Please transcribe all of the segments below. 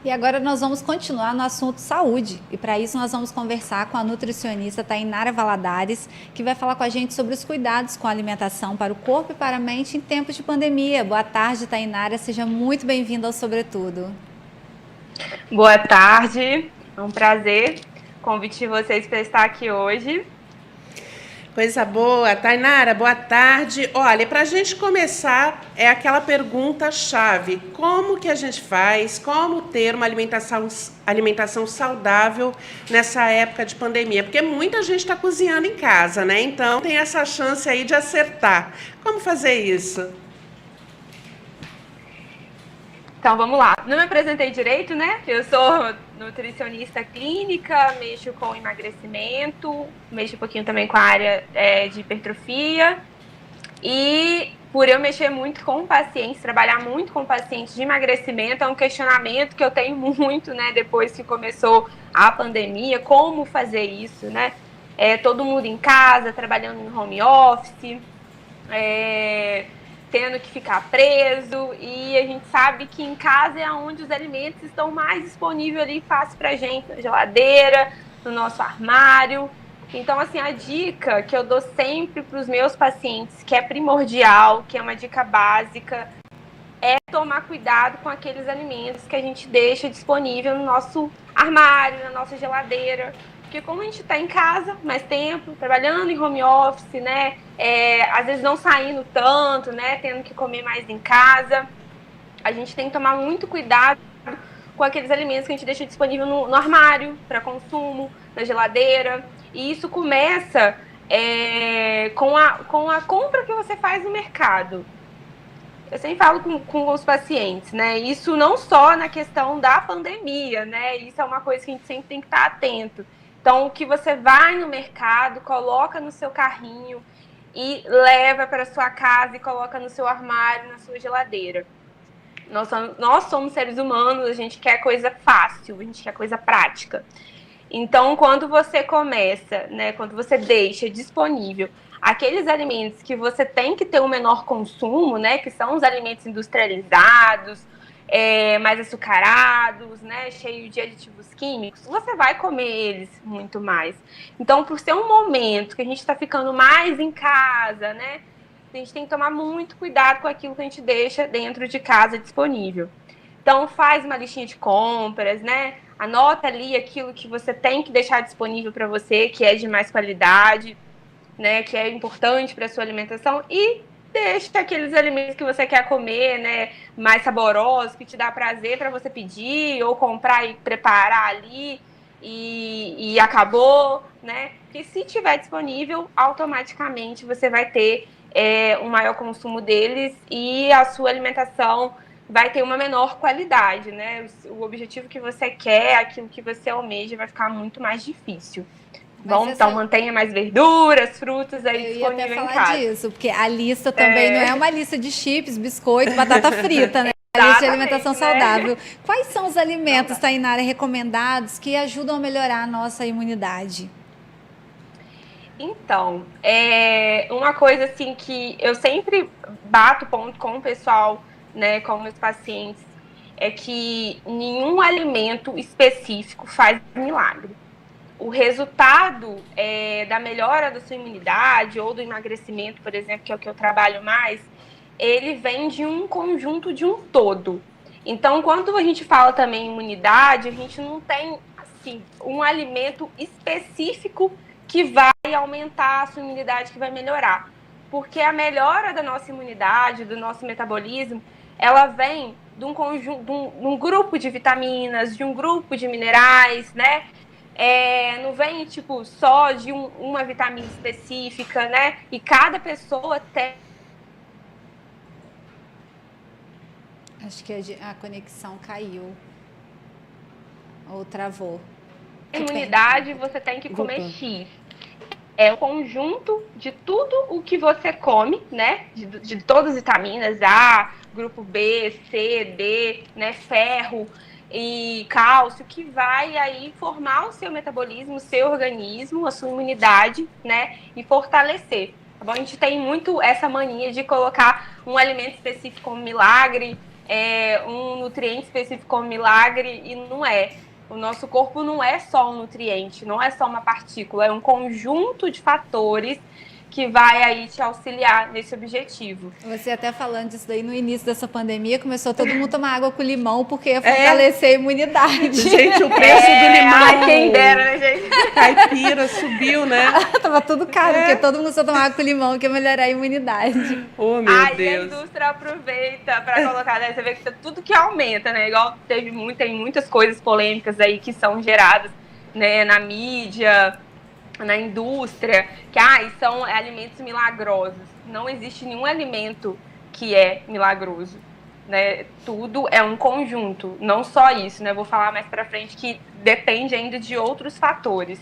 E agora nós vamos continuar no assunto saúde. E para isso nós vamos conversar com a nutricionista Tainara Valadares, que vai falar com a gente sobre os cuidados com a alimentação para o corpo e para a mente em tempos de pandemia. Boa tarde, Tainara. Seja muito bem-vinda ao Sobretudo. Boa tarde. É um prazer convite vocês para estar aqui hoje. Coisa boa. Tainara, boa tarde. Olha, para a gente começar, é aquela pergunta-chave. Como que a gente faz? Como ter uma alimentação saudável nessa época de pandemia? Porque muita gente está cozinhando em casa, né? Então, tem essa chance aí de acertar. Como fazer isso? Então, vamos lá. Não me apresentei direito, né? Eu sou nutricionista clínica, mexo com emagrecimento, mexo um pouquinho também com a área de hipertrofia. E por eu mexer muito com pacientes, trabalhar muito com pacientes de emagrecimento, é um questionamento que eu tenho muito, né? Depois que começou a pandemia, como fazer isso, né? Todo mundo em casa, trabalhando em home office, tendo que ficar preso, e a gente sabe que em casa é onde os alimentos estão mais disponíveis ali, fácil pra gente, na geladeira, no nosso armário. Então, assim, a dica que eu dou sempre para os meus pacientes, que é primordial, que é uma dica básica, é tomar cuidado com aqueles alimentos que a gente deixa disponível no nosso armário, na nossa geladeira. Porque como a gente está em casa mais tempo, trabalhando em home office, né? Às vezes não saindo tanto, né? Tendo que comer mais em casa. A gente tem que tomar muito cuidado com aqueles alimentos que a gente deixa disponível no armário, para consumo, na geladeira. E isso começa com a compra que você faz no mercado. Eu sempre falo com os pacientes, né? Isso não só na questão da pandemia, né? Isso é uma coisa que a gente sempre tem que estar atento. Então, o que você vai no mercado, coloca no seu carrinho e leva para sua casa e coloca no seu armário, na sua geladeira. Nós somos seres humanos, a gente quer coisa fácil, a gente quer coisa prática. Então, quando você começa, né, quando você deixa disponível aqueles alimentos que você tem que ter um menor consumo, né, que são os alimentos industrializados, mais açucarados, né, cheios de aditivos químicos, você vai comer eles muito mais. Então, por ser um momento que a gente está ficando mais em casa, né, a gente tem que tomar muito cuidado com aquilo que a gente deixa dentro de casa disponível. Então, faz uma listinha de compras, né, anota ali aquilo que você tem que deixar disponível para você, que é de mais qualidade, né, que é importante para a sua alimentação, e deixa aqueles alimentos que você quer comer, né, mais saborosos, que te dá prazer para você pedir, ou comprar e preparar ali, e acabou, né, que se tiver disponível, automaticamente você vai ter um maior consumo deles e a sua alimentação vai ter uma menor qualidade, né, o objetivo que você quer, aquilo que você almeja, vai ficar muito mais difícil. Bom, então mantenha mais verduras, frutas aí disponíveis em casa. Eu ia até falar disso, porque a lista também não é uma lista de chips, biscoito, batata frita, né? A lista de alimentação saudável. Quais são os alimentos, Tainara, recomendados que ajudam a melhorar a nossa imunidade? Então, uma coisa assim que eu sempre bato ponto com o pessoal, né, com meus pacientes, é que nenhum alimento específico faz milagre. O resultado da melhora da sua imunidade ou do emagrecimento, por exemplo, que é o que eu trabalho mais, ele vem de um conjunto, de um todo. Então, quando a gente fala também em imunidade, a gente não tem assim, um alimento específico que vai aumentar a sua imunidade, que vai melhorar. Porque a melhora da nossa imunidade, do nosso metabolismo, ela vem de um conjunto, de um grupo de vitaminas, de um grupo de minerais, né? Não vem, tipo, só de uma vitamina específica, né? E cada pessoa tem... Acho que a conexão caiu. Ou travou. Imunidade, você tem que comer X. É um conjunto de tudo o que você come, né? De todas as vitaminas, A, grupo B, C, D, né? Ferro e cálcio, que vai aí formar o seu metabolismo, o seu organismo, a sua imunidade, né? E fortalecer, tá bom? A gente tem muito essa mania de colocar um alimento específico como milagre, um nutriente específico como milagre, e não é. O nosso corpo não é só um nutriente, não é só uma partícula, é um conjunto de fatores que vai aí te auxiliar nesse objetivo. Você até falando disso daí no início dessa pandemia, começou todo mundo a tomar água com limão porque ia fortalecer a imunidade. Gente, o preço do limão... Ai, quem dera, né, gente? Caipira subiu, né? Tava tudo caro, porque todo mundo só tomava água com limão, que ia melhorar a imunidade. Oh, meu Deus. E a indústria aproveita para colocar, né? Você vê que tudo que aumenta, né? Igual tem muitas coisas polêmicas aí que são geradas, né, na mídia, na indústria, que são alimentos milagrosos. Não existe nenhum alimento que é milagroso, né? Tudo é um conjunto, não só isso, né? Vou falar mais para frente que depende ainda de outros fatores.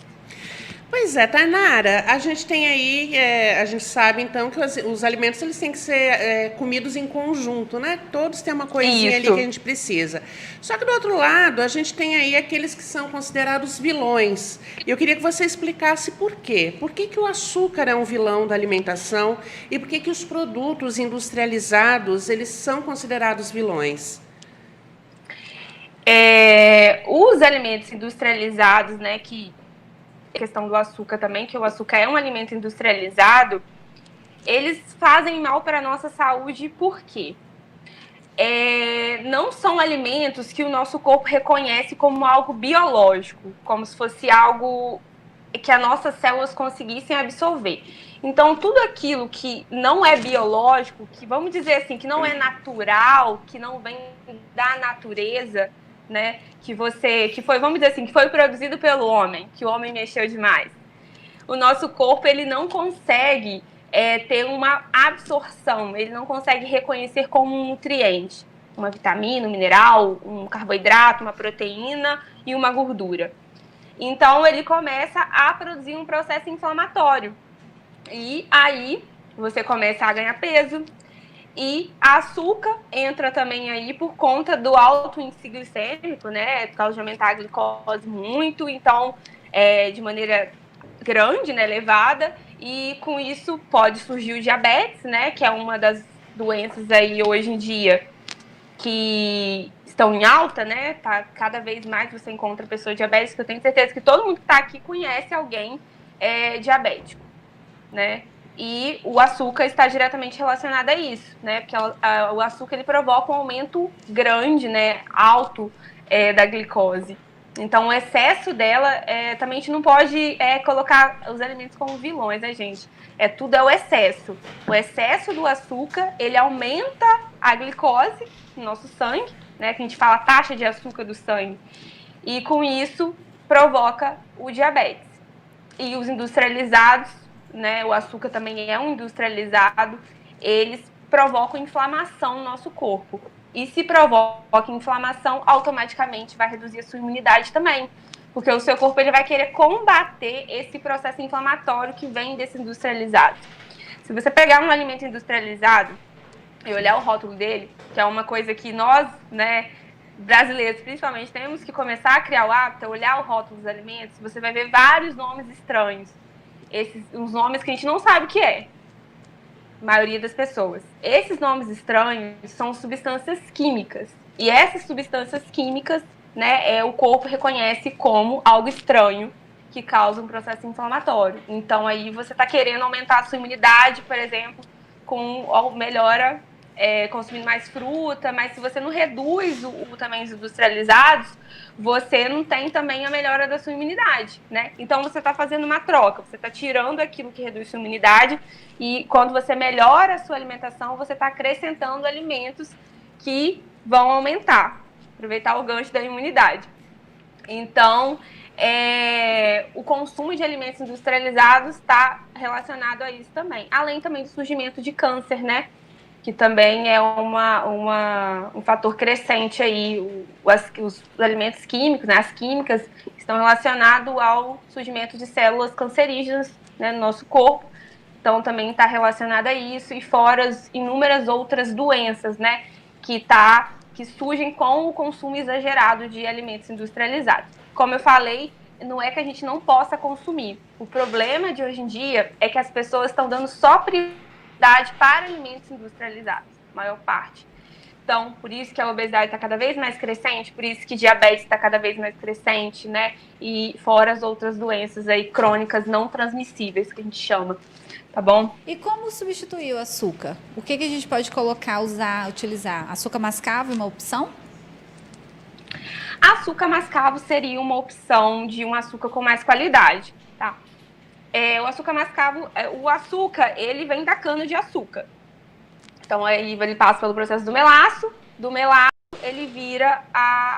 Pois é, Tainara, a gente tem aí, a gente sabe então que os alimentos eles têm que ser comidos em conjunto, né? Todos têm uma coisinha ali que a gente precisa. Só que do outro lado, a gente tem aí aqueles que são considerados vilões. E eu queria que você explicasse por quê. Por que o açúcar é um vilão da alimentação e por que os produtos industrializados eles são considerados vilões? Os alimentos industrializados, né, que questão do açúcar também, que o açúcar é um alimento industrializado, eles fazem mal para a nossa saúde, por quê? Não são alimentos que o nosso corpo reconhece como algo biológico, como se fosse algo que as nossas células conseguissem absorver. Então, tudo aquilo que não é biológico, que vamos dizer assim, que não é natural, que não vem da natureza, né, que foi, vamos dizer assim, que foi produzido pelo homem, que o homem mexeu demais. O nosso corpo, ele não consegue ter uma absorção, ele não consegue reconhecer como um nutriente, uma vitamina, um mineral, um carboidrato, uma proteína e uma gordura. Então, ele começa a produzir um processo inflamatório. E aí, você começa a ganhar peso. E açúcar entra também aí por conta do alto índice glicêmico, né? Por causa de aumentar a glicose muito, então, de maneira grande, né? Elevada. E com isso pode surgir o diabetes, né? Que é uma das doenças aí hoje em dia que estão em alta, né? Tá, cada vez mais você encontra pessoas diabéticas, que eu tenho certeza que todo mundo que está aqui conhece alguém diabético, né? E o açúcar está diretamente relacionado a isso, né? Porque o açúcar ele provoca um aumento grande, né? Alto da glicose. Então, o excesso dela, também a gente não pode colocar os alimentos como vilões, né, gente? Tudo é o excesso. O excesso do açúcar, ele aumenta a glicose no nosso sangue, né? Que a gente fala taxa de açúcar do sangue. E com isso, provoca o diabetes. E os industrializados, né, o açúcar também é um industrializado, eles provocam inflamação no nosso corpo. E se provoca inflamação, automaticamente vai reduzir a sua imunidade também. Porque o seu corpo ele vai querer combater esse processo inflamatório que vem desse industrializado. Se você pegar um alimento industrializado e olhar o rótulo dele, que é uma coisa que nós, né, brasileiros principalmente, temos que começar a criar o hábito, olhar o rótulo dos alimentos, você vai ver vários nomes estranhos. Os nomes que a gente não sabe o que é, a maioria das pessoas. Esses nomes estranhos são substâncias químicas. E essas substâncias químicas, né, o corpo reconhece como algo estranho que causa um processo inflamatório. Então, aí você está querendo aumentar a sua imunidade, por exemplo, melhora consumindo mais fruta, mas se você não reduz também os industrializados, você não tem também a melhora da sua imunidade, né? Então, você está fazendo uma troca, você está tirando aquilo que reduz sua imunidade e quando você melhora a sua alimentação, você está acrescentando alimentos que vão aproveitar o gancho da imunidade. Então, o consumo de alimentos industrializados está relacionado a isso também, além também do surgimento de câncer, né? Que também é um fator crescente aí. Os alimentos químicos, né, as químicas, estão relacionados ao surgimento de células cancerígenas, né, no nosso corpo. Então, também está relacionado a isso. E fora inúmeras outras doenças, né, que surgem com o consumo exagerado de alimentos industrializados. Como eu falei, não é que a gente não possa consumir. O problema de hoje em dia é que as pessoas estão dando só prioridade para alimentos industrializados, a maior parte. nutrição, por isso que a obesidade está cada vez mais crescente, por isso que diabetes está cada vez mais crescente, né? E fora as outras doenças aí crônicas não transmissíveis, que a gente chama, tá bom? E como substituir o açúcar? O que a gente pode colocar, usar, utilizar? Açúcar mascavo é uma opção? Açúcar mascavo seria uma opção de um açúcar com mais qualidade, tá? O açúcar mascavo, o açúcar, ele vem da cana de açúcar. Então, aí ele passa pelo processo do melaço ele vira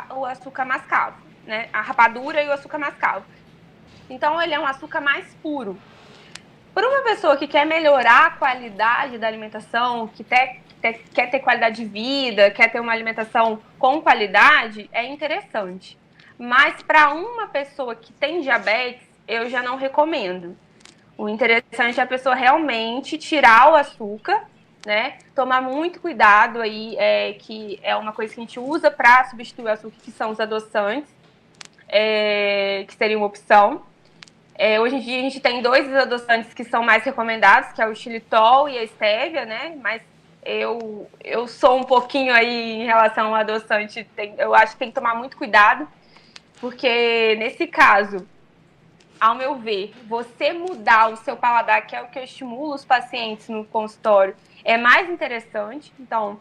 o açúcar mascavo, né? A rapadura e o açúcar mascavo. Então, ele é um açúcar mais puro. Para uma pessoa que quer melhorar a qualidade da alimentação, que quer ter qualidade de vida, quer ter uma alimentação com qualidade, é interessante. Mas para uma pessoa que tem diabetes, eu já não recomendo. O interessante é a pessoa realmente tirar o açúcar, né? Tomar muito cuidado aí, que é uma coisa que a gente usa para substituir o açúcar, que são os adoçantes, que seria uma opção. Hoje em dia a gente tem 2 adoçantes que são mais recomendados, que é o xilitol e a estévia, né? Mas eu sou um pouquinho aí em relação ao adoçante, eu acho que tem que tomar muito cuidado, porque nesse caso, ao meu ver, você mudar o seu paladar, que é o que eu estimulo os pacientes no consultório, é mais interessante. Então,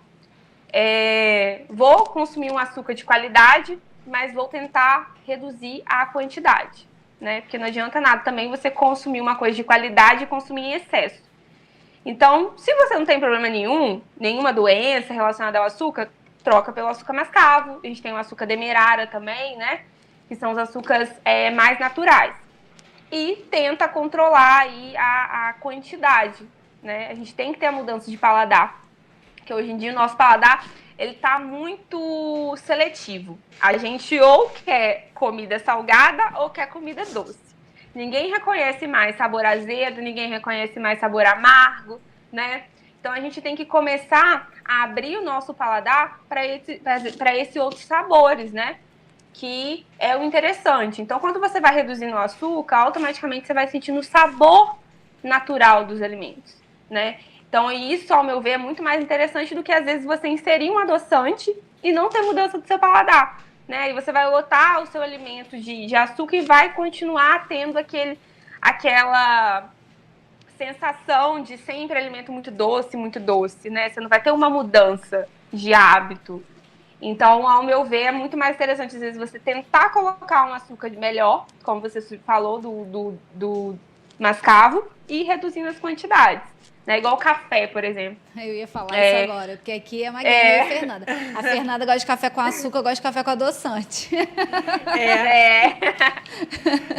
vou consumir um açúcar de qualidade, mas vou tentar reduzir a quantidade, né? Porque não adianta nada também você consumir uma coisa de qualidade e consumir em excesso. Então, se você não tem problema nenhuma doença relacionada ao açúcar, troca pelo açúcar mascavo. A gente tem o açúcar demerara também, né? Que são os açúcares mais naturais. E tenta controlar aí a quantidade, né? A gente tem que ter a mudança de paladar, porque hoje em dia o nosso paladar ele tá muito seletivo. A gente ou quer comida salgada ou quer comida doce. Ninguém reconhece mais sabor azedo, ninguém reconhece mais sabor amargo, né? Então a gente tem que começar a abrir o nosso paladar para esses outros sabores, né? Que é o interessante. Então, quando você vai reduzindo o açúcar, automaticamente você vai sentindo o sabor natural dos alimentos, né? Então, isso, ao meu ver, é muito mais interessante do que, às vezes, você inserir um adoçante e não ter mudança do seu paladar, né? E você vai lotar o seu alimento de açúcar e vai continuar tendo aquela sensação de sempre alimento muito doce, né? Você não vai ter uma mudança de hábito. Então, ao meu ver, é muito mais interessante, às vezes, você tentar colocar um açúcar melhor, como você falou, do mascavo, e reduzindo as quantidades. Né? Igual o café, por exemplo. Eu ia falar isso agora, porque aqui é Maguinha e a Fernanda. A Fernanda gosta de café com açúcar, eu gosto de café com adoçante.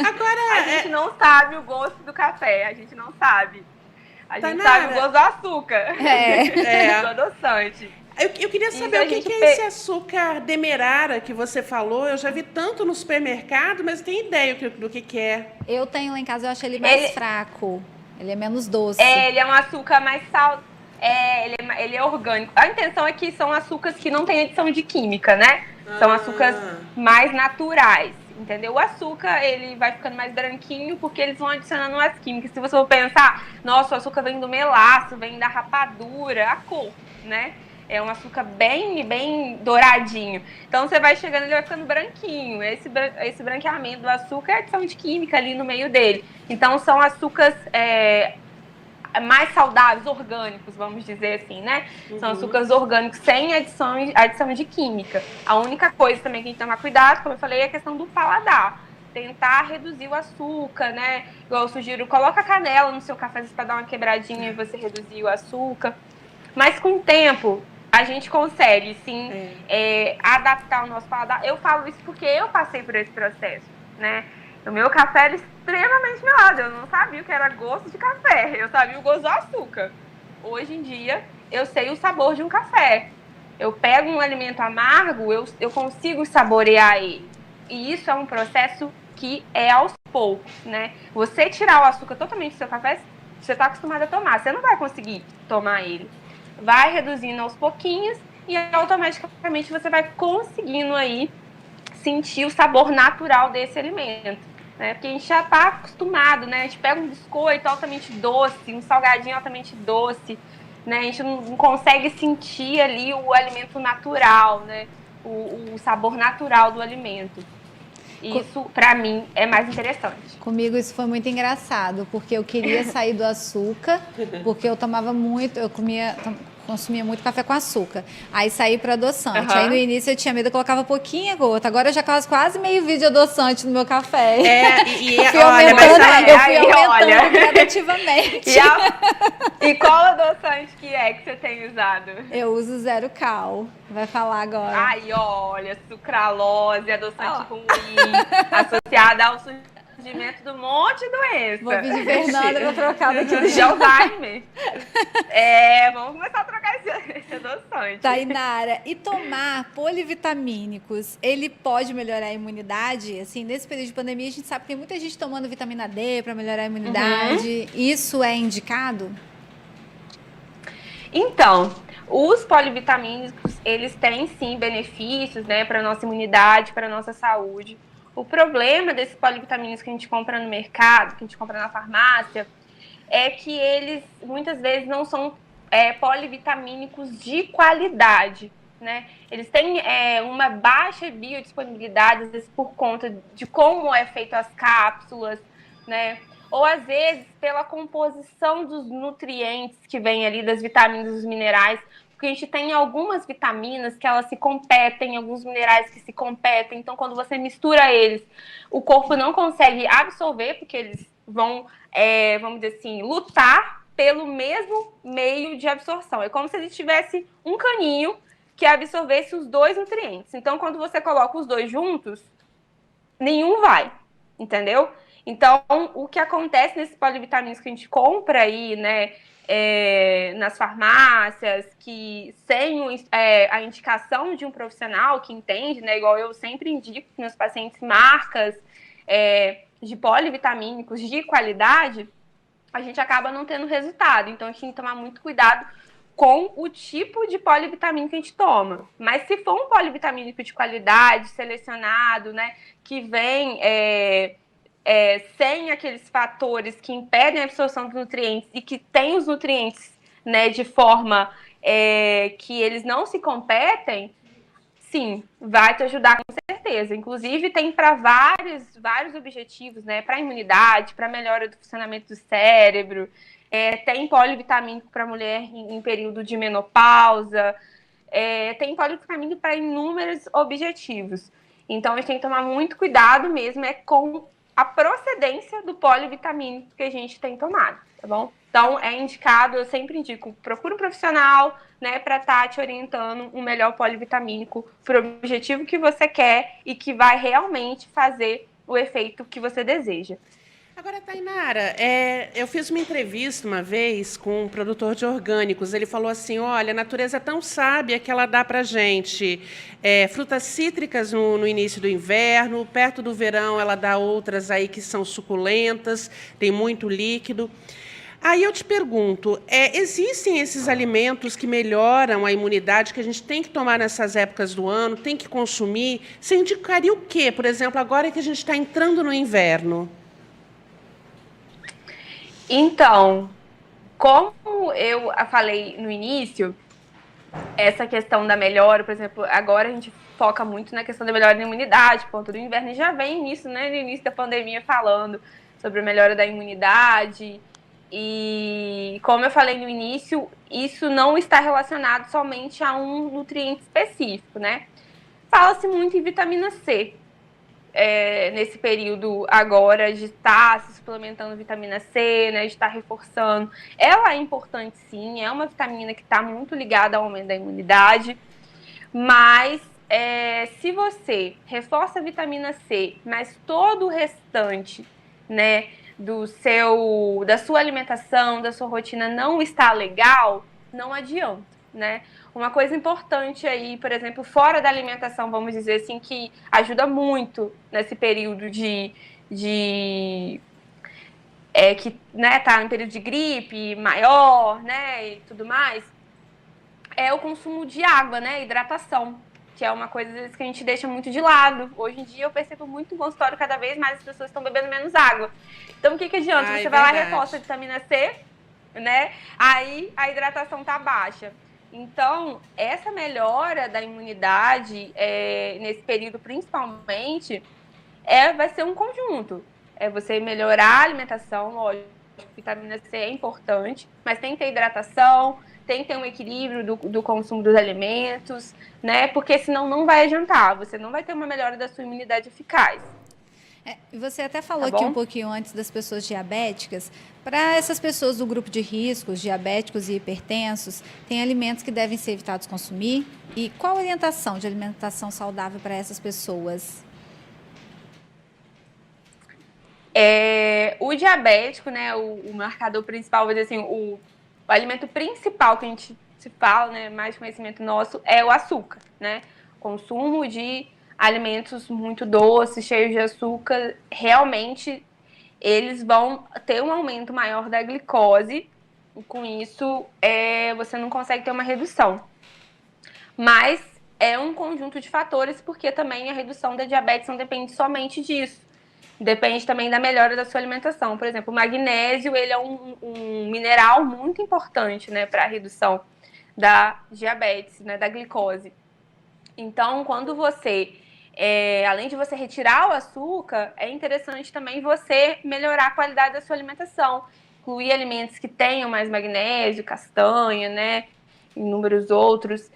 Agora, a gente não sabe o gosto do café, a gente não sabe. A gente sabe o gosto do açúcar, do adoçante. Eu queria saber o que é esse açúcar demerara que você falou. Eu já vi tanto no supermercado, mas tem ideia do que é. Eu tenho lá em casa, eu acho ele mais fraco. Ele é menos doce. Ele é um açúcar mais sal. Ele é orgânico. A intenção é que são açúcares que não têm adição de química, né? São açúcares mais naturais, entendeu? O açúcar, ele vai ficando mais branquinho porque eles vão adicionando as químicas. Se você for pensar, nossa, o açúcar vem do melaço, vem da rapadura, a cor, né? É um açúcar bem, bem douradinho. Então, você vai chegando, ele vai ficando branquinho. Esse branqueamento do açúcar é adição de química ali no meio dele. Então, são açúcares mais saudáveis, orgânicos, vamos dizer assim, né? São açúcares orgânicos sem adição de química. A única coisa também que a gente tem que tomar cuidado, como eu falei, é a questão do paladar. Tentar reduzir o açúcar, né? Igual eu sugiro, coloca canela no seu café para dar uma quebradinha e você reduzir o açúcar. Mas com o tempo, a gente consegue, sim, adaptar o nosso paladar. Eu falo isso porque eu passei por esse processo, né? O meu café era extremamente melado. Eu não sabia o que era gosto de café. Eu sabia o gosto do açúcar. Hoje em dia, eu sei o sabor de um café. Eu pego um alimento amargo, eu consigo saborear ele. E isso é um processo que é aos poucos, né? Você tirar o açúcar totalmente do seu café, você está acostumado a tomar. Você não vai conseguir tomar ele. Vai reduzindo aos pouquinhos e automaticamente você vai conseguindo aí sentir o sabor natural desse alimento, né? Porque a gente já está acostumado, né? A gente pega um biscoito altamente doce, um salgadinho altamente doce, né? A gente não consegue sentir ali o alimento natural, né? O sabor natural do alimento. Isso, para mim, é mais interessante. Comigo isso foi muito engraçado, porque eu queria sair do açúcar, porque eu tomava muito, consumia muito café com açúcar. Aí saí para adoçante. Aí no início eu tinha medo, eu colocava pouquinha gota. Agora eu já quase meio vidro de adoçante no meu café. Eu fui aumentando gradativamente. E qual adoçante que você tem usado? Eu uso zero cal. Vai falar agora. Ai, olha, sucralose, adoçante ruim, associada ao surgimento de um monte de doença. Vou pedir Fernanda pra trocar daqui do de Alzheimer. Vamos começar a trocar esse adoçante. Tainara, e tomar polivitamínicos, ele pode melhorar a imunidade? Assim, nesse período de pandemia, a gente sabe que tem muita gente tomando vitamina D para melhorar a imunidade. Isso é indicado? Então, os polivitamínicos, eles têm sim benefícios, né, para nossa imunidade, para nossa saúde. O problema desses polivitamínicos que a gente compra no mercado, que a gente compra na farmácia, é que eles muitas vezes não são polivitamínicos de qualidade, né? Eles têm uma baixa biodisponibilidade, às vezes por conta de como é feito as cápsulas, né? Ou às vezes pela composição dos nutrientes que vem ali, das vitaminas e dos minerais, porque a gente tem algumas vitaminas que elas se competem, alguns minerais que se competem, então quando você mistura eles, o corpo não consegue absorver, porque eles vão, vamos dizer assim, lutar pelo mesmo meio de absorção. É como se ele tivesse um caninho que absorvesse os dois nutrientes. Então, quando você coloca os dois juntos, nenhum vai, entendeu? Então, o que acontece nesses polivitamínicos que a gente compra aí, né, nas farmácias, que sem a indicação de um profissional que entende, né, igual eu sempre indico para meus pacientes marcas de polivitamínicos de qualidade, a gente acaba não tendo resultado. Então, a gente tem que tomar muito cuidado com o tipo de polivitamínico que a gente toma. Mas se for um polivitamínico de qualidade, selecionado, né, que vem sem aqueles fatores que impedem a absorção dos nutrientes e que tem os nutrientes, né, de forma que eles não se competem, sim, vai te ajudar com certeza. Inclusive, tem para vários objetivos, né, para imunidade, para melhora do funcionamento do cérebro, tem polivitamínico para mulher em período de menopausa, tem polivitamínico para inúmeros objetivos. Então, a gente tem que tomar muito cuidado mesmo com a procedência do polivitamínico que a gente tem tomado, tá bom? Então, é indicado, eu sempre indico, procura um profissional, né, para estar te orientando um melhor polivitamínico para o objetivo que você quer e que vai realmente fazer o efeito que você deseja. Agora, Tainara, eu fiz uma entrevista uma vez com um produtor de orgânicos. Ele falou assim, olha, a natureza é tão sábia que ela dá para a gente frutas cítricas no início do inverno, perto do verão ela dá outras aí que são suculentas, tem muito líquido. Aí eu te pergunto, existem esses alimentos que melhoram a imunidade, que a gente tem que tomar nessas épocas do ano, tem que consumir? Você indicaria o quê, por exemplo, agora que a gente está entrando no inverno? Então, como eu falei no início, essa questão da melhora, por exemplo, agora a gente foca muito na questão da melhora da imunidade, por conta do inverno, e já vem nisso, né, no início da pandemia, falando sobre a melhora da imunidade. E, como eu falei no início, isso não está relacionado somente a um nutriente específico, né? Fala-se muito em vitamina C. Nesse período agora de estar se suplementando vitamina C, né, de estar reforçando. Ela é importante sim, é uma vitamina que está muito ligada ao aumento da imunidade, mas se você reforça a vitamina C, mas todo o restante, né, da sua alimentação, da sua rotina não está legal, não adianta, né? Uma coisa importante aí, por exemplo, fora da alimentação, vamos dizer assim, que ajuda muito nesse período que né, tá em período de gripe maior, né, e tudo mais, é o consumo de água, né, hidratação, que é uma coisa às vezes, que a gente deixa muito de lado. Hoje em dia eu percebo muito no consultório, cada vez mais as pessoas estão bebendo menos água. Então o que adianta? Você vai lá e reforça a vitamina C, né? Aí a hidratação tá baixa. Então, essa melhora da imunidade, nesse período principalmente, vai ser um conjunto. É você melhorar a alimentação, lógico, vitamina C é importante, mas tem que ter hidratação, tem que ter um equilíbrio do consumo dos alimentos, né? Porque senão não vai adiantar, você não vai ter uma melhora da sua imunidade eficaz. Você até falou aqui um pouquinho antes das pessoas diabéticas. Para essas pessoas do grupo de riscos, diabéticos e hipertensos, tem alimentos que devem ser evitados consumir? E qual a orientação de alimentação saudável para essas pessoas? O diabético, né, o marcador principal, vou dizer assim, o alimento principal que a gente se fala, né, mais conhecimento nosso, é o açúcar, né? Consumo de alimentos muito doces, cheios de açúcar, realmente eles vão ter um aumento maior da glicose, e com isso você não consegue ter uma redução. Mas é um conjunto de fatores, porque também a redução da diabetes não depende somente disso. Depende também da melhora da sua alimentação. Por exemplo, o magnésio, ele é um mineral muito importante, né, para a redução da diabetes, né, da glicose. Então, quando você, além de você retirar o açúcar, é interessante também você melhorar a qualidade da sua alimentação. Incluir alimentos que tenham mais magnésio, castanha, né, inúmeros outros.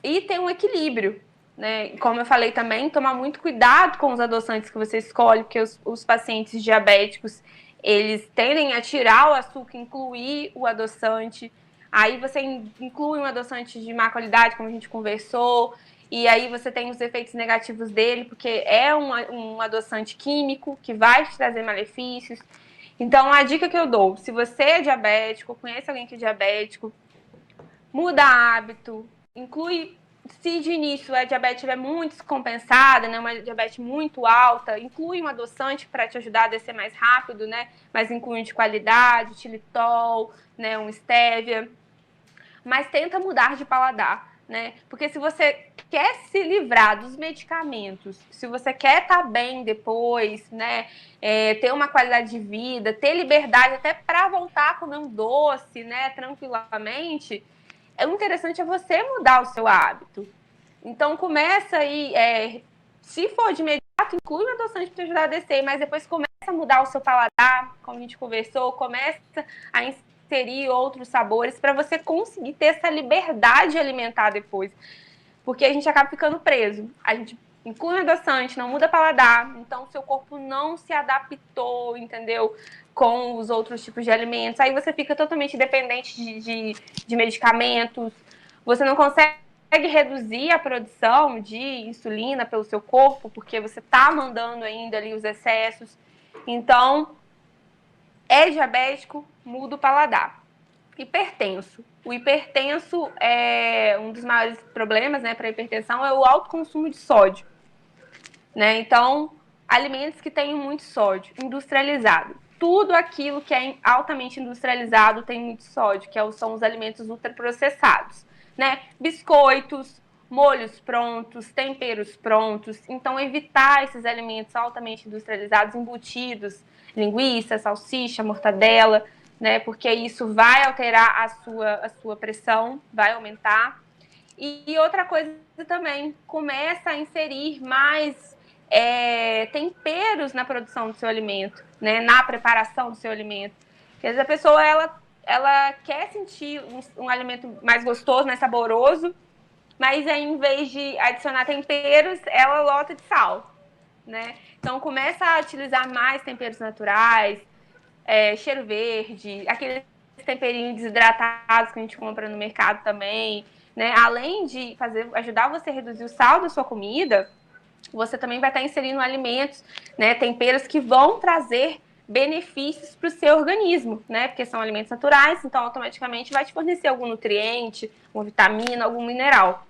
E ter um equilíbrio, né? Como eu falei também, tomar muito cuidado com os adoçantes que você escolhe, porque os pacientes diabéticos, eles tendem a tirar o açúcar, incluir o adoçante. Aí você inclui um adoçante de má qualidade, como a gente conversou, e aí você tem os efeitos negativos dele, porque é um adoçante químico que vai te trazer malefícios. Então, a dica que eu dou, se você é diabético, conhece alguém que é diabético, muda hábito, inclui, se de início a diabetes estiver muito descompensada, né, uma diabetes muito alta, inclui um adoçante para te ajudar a descer mais rápido, né, mas inclui um de qualidade, xilitol, né, um stevia. Mas tenta mudar de paladar, né, porque se você quer se livrar dos medicamentos, se você quer estar bem depois, né, ter uma qualidade de vida, ter liberdade até para voltar a comer um doce, né, tranquilamente, o interessante é você mudar o seu hábito. Então, começa aí, se for de imediato, inclui um adoçante para te ajudar a descer, mas depois começa a mudar o seu paladar, como a gente conversou, começa a inserir outros sabores para você conseguir ter essa liberdade alimentar depois. Porque a gente acaba ficando preso. A gente inclui um adoçante, não muda paladar, então o seu corpo não se adaptou, entendeu? Com os outros tipos de alimentos. Aí você fica totalmente dependente de medicamentos. Você não consegue reduzir a produção de insulina pelo seu corpo, porque você está mandando ainda ali os excessos. Então, é diabético, muda o paladar. Hipertenso. O hipertenso, um dos maiores problemas, né, para a hipertensão é o alto consumo de sódio, né? Então, alimentos que têm muito sódio, industrializado. Tudo aquilo que é altamente industrializado tem muito sódio, que são os alimentos ultraprocessados, né? Biscoitos, molhos prontos, temperos prontos. Então, evitar esses alimentos altamente industrializados, embutidos, linguiça, salsicha, mortadela, né? Porque isso vai alterar a sua pressão, vai aumentar. E outra coisa também, começa a inserir mais temperos na produção do seu alimento, né? Na preparação do seu alimento. Porque às vezes a pessoa ela quer sentir um alimento mais gostoso, mais saboroso, mas aí, em vez de adicionar temperos, ela lota de sal, né? Então começa a utilizar mais temperos naturais, cheiro verde, aqueles temperinhos desidratados que a gente compra no mercado também, né? Além de ajudar você a reduzir o sal da sua comida, você também vai estar inserindo alimentos, né, temperos que vão trazer benefícios para o seu organismo, né? Porque são alimentos naturais, então automaticamente vai te fornecer algum nutriente, uma vitamina, algum mineral.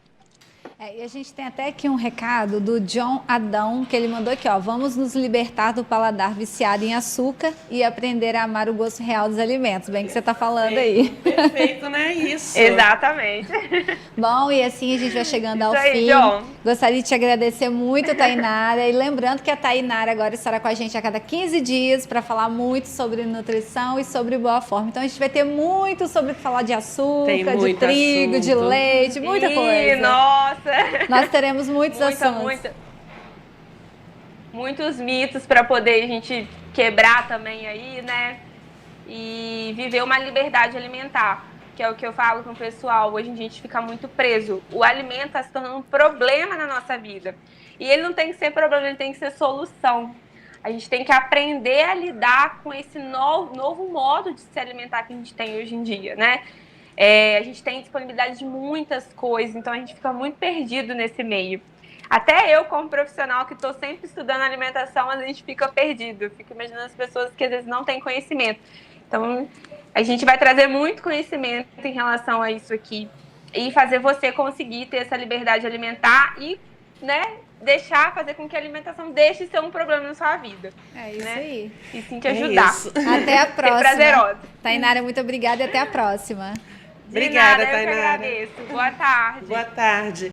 E a gente tem até aqui um recado do John Adão, que ele mandou aqui, ó. Vamos nos libertar do paladar viciado em açúcar e aprender a amar o gosto real dos alimentos. Bem que você está falando aí. Perfeito, né? Isso. Exatamente. Bom, e assim a gente vai chegando ao Isso aí, fim. John. Gostaria de te agradecer muito, Tainara. E lembrando que a Tainara agora estará com a gente a cada 15 dias para falar muito sobre nutrição e sobre boa forma. Então a gente vai ter muito sobre falar de açúcar, de trigo, de leite, muita coisa. Nossa! Nós teremos muitos assuntos. Muitos mitos para poder a gente quebrar também aí, né? E viver uma liberdade alimentar, que é o que eu falo com o pessoal. Hoje em dia a gente fica muito preso. O alimento está se tornando um problema na nossa vida. E ele não tem que ser problema, ele tem que ser solução. A gente tem que aprender a lidar com esse novo modo de se alimentar que a gente tem hoje em dia, né? A gente tem disponibilidade de muitas coisas, então a gente fica muito perdido nesse meio. Até eu, como profissional, que estou sempre estudando alimentação, a gente fica perdido. Eu fico imaginando as pessoas que às vezes não têm conhecimento. Então, a gente vai trazer muito conhecimento em relação a isso aqui e fazer você conseguir ter essa liberdade alimentar e, né, fazer com que a alimentação deixe de ser um problema na sua vida. É isso, né? Aí. E sim te ajudar. Até a próxima. Ser prazerosa. Tainara, muito obrigada e até a próxima. Obrigada, Tainara. Eu que agradeço. Boa tarde. Boa tarde.